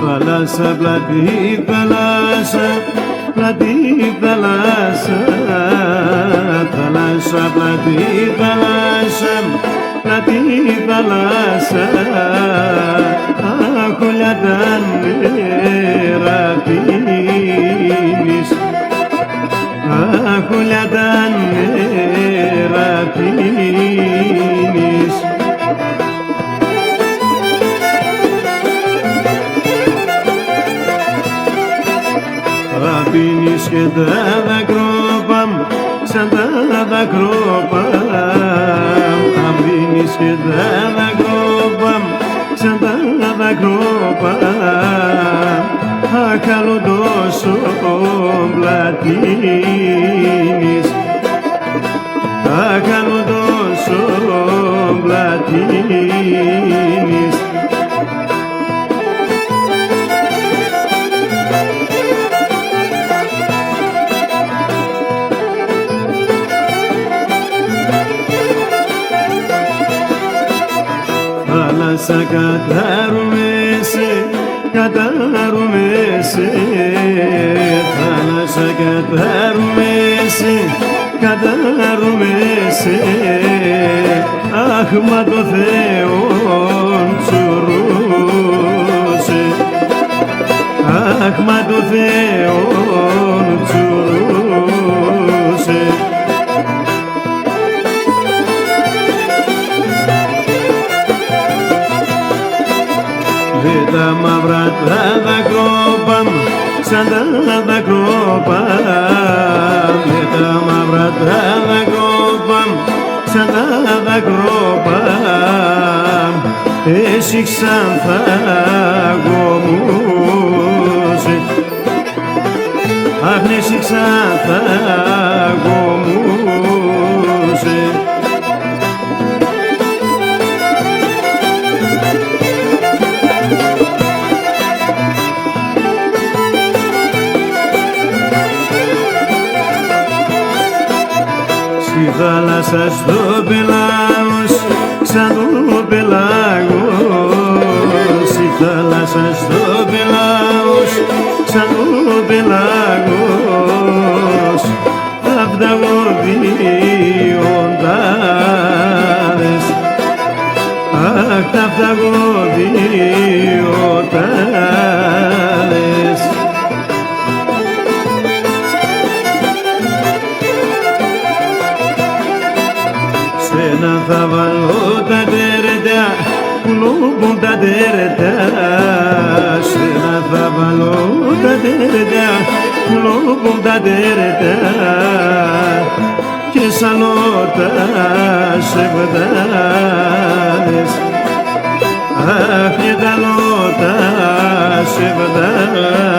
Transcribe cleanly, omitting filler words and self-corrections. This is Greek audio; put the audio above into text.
Θάλασσα, πλατή θάλασσα, πλατή θάλασσα, θάλασσα, πλατή θάλασσα, πλατή θάλασσα, αχολιά τα νερά πίνεις, αχολιά τα νερά πίνεις. Πίνεις και τα δακρόπαμ, σαν τα δακρόπαμ. Πίνεις και τα δακρόπαμ, σαν τα δακρόπαμ. Αχαλού τόσο πλατίνεις, αχαλού τόσο πλατίνεις. Θάλασσα, κατάρουμε σε, κατάρουμε σε, θάλασσα, κατάρουμε σε, κατάρουμε σε, αχ, μα το Θεόν τσουρούσε, αχ, μα το Θεόν τσουρούσε. Τα μαύρα τα δακρόπαμ, σαν τα δακρόπαμ. Τα μαύρα τα δακρόπαμ, σαν τα δακρόπαμ. Εσύ ξανθαγωμούσε, αχ, εσύ ξανθαγωμούσε. Στη θάλασσα στο πελάγος, σαν το πελάγος. Στη θάλασσα στο πελάγος, σαν το πελάγος. Τα φταγωδιοντάδες, αχ, τα φταγωδιοντάδες. Σένα θα βάλω τα τέρτα που λούπουν τα τέρτα. Σένα θα βάλω τα τέρτα που λούπουν τα τέρτα. Και σαν όταν σε βδάλες, αχ, και τα λότα σε βδάλες.